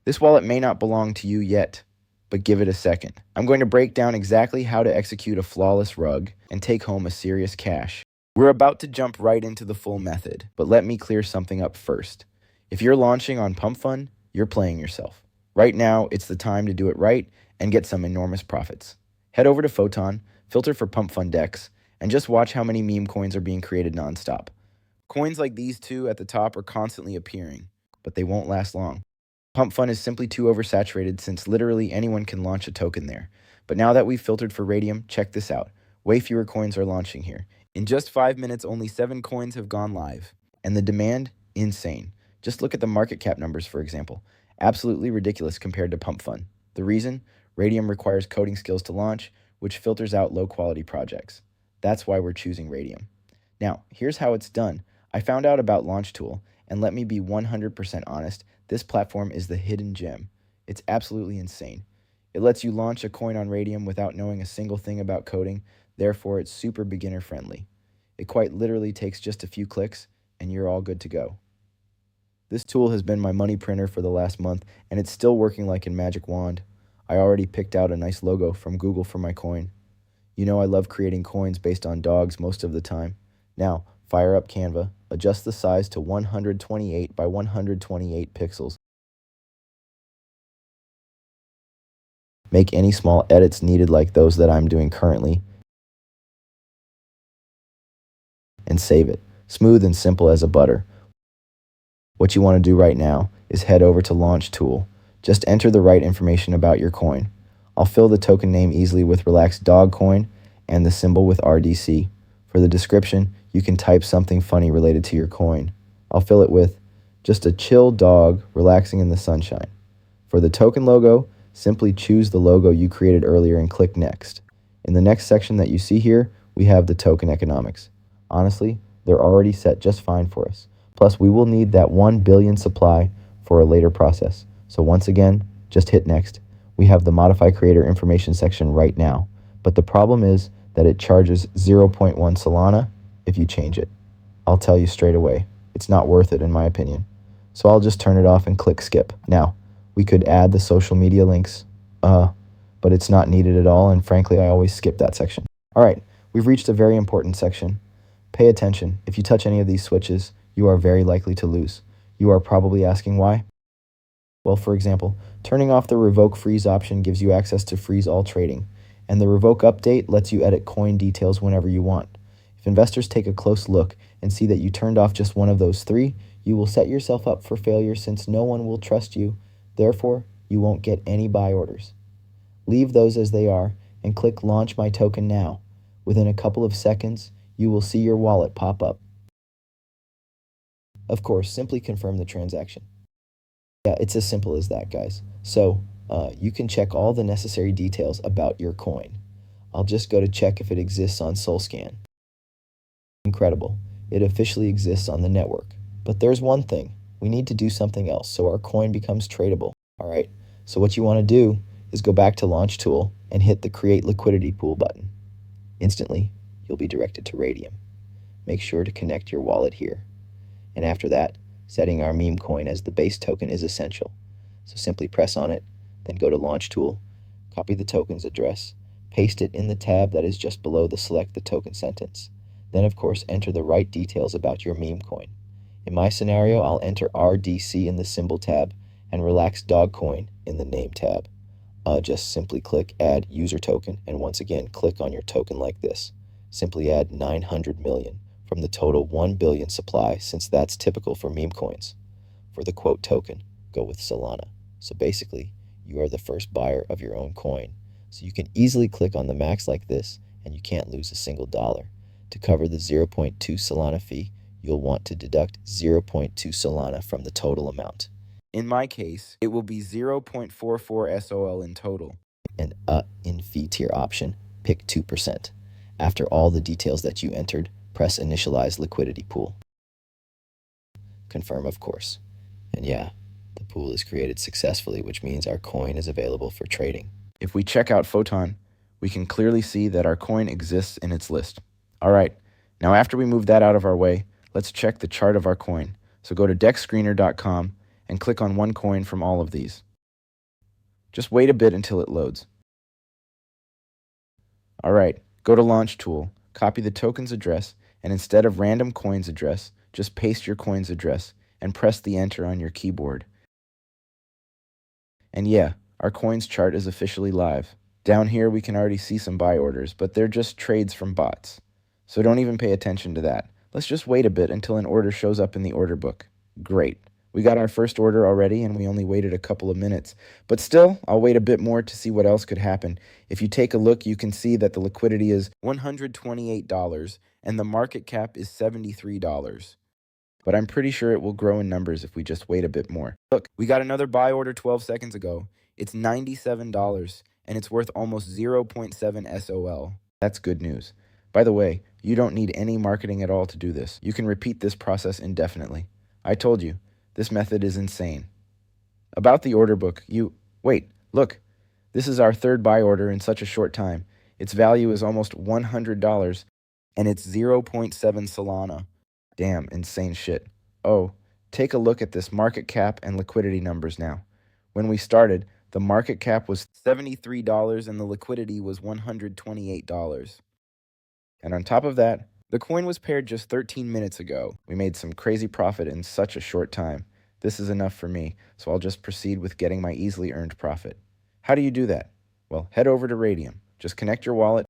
This wallet may not belong to you yet, but give it a second. I'm going to break down exactly how to execute a flawless rug and take home a serious cash. We're about to jump right into the full method, but let me clear something up first. If you're launching on Pump Fund, you're playing yourself. Right now, it's the time to do it right and get some enormous profits. Head over to Photon, filter for Pump Fund decks, and just watch how many meme coins are being created nonstop. Coins like these two at the top are constantly appearing, but they won't last long. Pump Fund is simply too oversaturated since literally anyone can launch a token there. But now that we've filtered for Radium, check this out. Way fewer coins are launching here. In just 5 minutes, only 7 coins have gone live. And the demand? Insane. Just look at the market cap numbers, for example. Absolutely ridiculous compared to Pump Fund. The reason? Radium requires coding skills to launch, which filters out low-quality projects. That's why we're choosing Radium. Now, here's how it's done. I found out about LaunchTool, and let me be 100% honest, this platform is the hidden gem. It's absolutely insane. It lets you launch a coin on Radium without knowing a single thing about coding, therefore it's super beginner friendly. It quite literally takes just a few clicks, and you're all good to go. This tool has been my money printer for the last month, and it's still working like a magic wand. I already picked out a nice logo from Google for my coin. You know I love creating coins based on dogs most of the time. Now, fire up Canva, adjust the size to 128 by 128 pixels. Make any small edits needed like those that I'm doing currently, and save it. Smooth and simple as a butter. What you want to do right now is head over to Launch Tool. Just enter the right information about your coin. I'll fill the token name easily with Relaxed Dog Coin and the symbol with RDC. For the description, you can type something funny related to your coin. I'll fill it with just a chill dog relaxing in the sunshine. For the token logo, simply choose the logo you created earlier and click Next. In the next section that you see here, we have the token economics. Honestly, they're already set just fine for us. Plus, we will need that 1 billion supply for a later process. So once again, just hit Next. We have the Modify Creator information section right now. But the problem is that it charges 0.1 Solana if you change it. I'll tell you straight away, it's not worth it in my opinion. So I'll just turn it off and click Skip. Now, we could add the social media links, but it's not needed at all, and frankly, I always skip that section. All right, we've reached a very important section. Pay attention. If you touch any of these switches, you are very likely to lose. You are probably asking why? Well, for example, turning off the Revoke Freeze option gives you access to freeze all trading, and the Revoke Update lets you edit coin details whenever you want. If investors take a close look and see that you turned off just one of those three, you will set yourself up for failure since no one will trust you. Therefore, you won't get any buy orders. Leave those as they are and click Launch My Token Now. Within a couple of seconds, you will see your wallet pop up. Of course, simply confirm the transaction. Yeah, it's as simple as that, guys. So, you can check all the necessary details about your coin. I'll just go to check if it exists on SoulScan. Incredible. It officially exists on the network. But there's one thing. We need to do something else so our coin becomes tradable. All right, so what you want to do is go back to Launch Tool and hit the Create Liquidity Pool button. Instantly, you'll be directed to Radium. Make sure to connect your wallet here. And after that, setting our meme coin as the base token is essential. So simply press on it, then go to Launch Tool, copy the token's address, paste it in the tab that is just below the Select the Token sentence. Then, of course, enter the right details about your meme coin. In my scenario, I'll enter RDC in the symbol tab and Relaxed Dog Coin in the name tab. Just simply click Add User Token, and once again, click on your token like this. Simply add 900 million from the total 1 billion supply, since that's typical for meme coins. For the quote token, go with Solana. So basically, you are the first buyer of your own coin. So you can easily click on the max like this, and you can't lose a single dollar. To cover the 0.2 Solana fee, you'll want to deduct 0.2 Solana from the total amount. In my case, it will be 0.44 SOL in total. And in fee tier option, pick 2%. After all the details that you entered, press Initialize Liquidity Pool. Confirm, of course. And yeah, the pool is created successfully, which means our coin is available for trading. If we check out Photon, we can clearly see that our coin exists in its list. All right, now after we move that out of our way, let's check the chart of our coin. So go to dexscreener.com and click on one coin from all of these. Just wait a bit until it loads. Alright, go to Launch Tool, copy the token's address, and instead of random coin's address, just paste your coin's address and press the enter on your keyboard. And yeah, our coins chart is officially live. Down here we can already see some buy orders, but they're just trades from bots. So don't even pay attention to that. Let's just wait a bit until an order shows up in the order book. Great. We got our first order already and we only waited a couple of minutes. But still, I'll wait a bit more to see what else could happen. If you take a look, you can see that the liquidity is $128 and the market cap is $73. But I'm pretty sure it will grow in numbers if we just wait a bit more. Look, we got another buy order 12 seconds ago. It's $97 and it's worth almost 0.7 SOL. That's good news. By the way, you don't need any marketing at all to do this. You can repeat this process indefinitely. I told you, this method is insane. About the order book, wait, look. This is our third buy order in such a short time. Its value is almost $100 and it's 0.7 Solana. Damn, insane shit. Oh, take a look at this market cap and liquidity numbers now. When we started, the market cap was $73 and the liquidity was $128. And on top of that, the coin was paired just 13 minutes ago. We made some crazy profit in such a short time. This is enough for me, so I'll just proceed with getting my easily earned profit. How do you do that? Well, head over to Radium. Just connect your wallet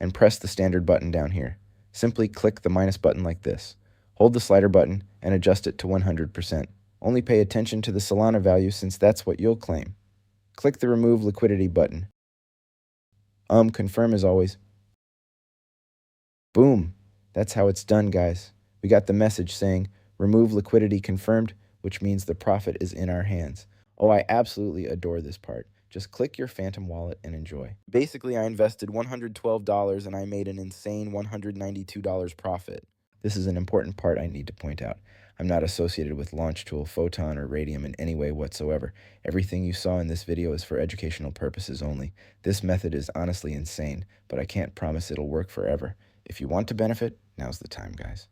and press the standard button down here. Simply click the minus button like this. Hold the slider button and adjust it to 100%. Only pay attention to the Solana value since that's what you'll claim. Click the remove liquidity button. Confirm as always. Boom. That's how it's done, guys. We got the message saying, remove liquidity confirmed, which means the profit is in our hands. Oh, I absolutely adore this part. Just click your Phantom wallet and enjoy. Basically, I invested $112 and I made an insane $192 profit. This is an important part I need to point out. I'm not associated with Launchtool, Photon, or Radium in any way whatsoever. Everything you saw in this video is for educational purposes only. This method is honestly insane, but I can't promise it'll work forever. If you want to benefit, now's the time, guys.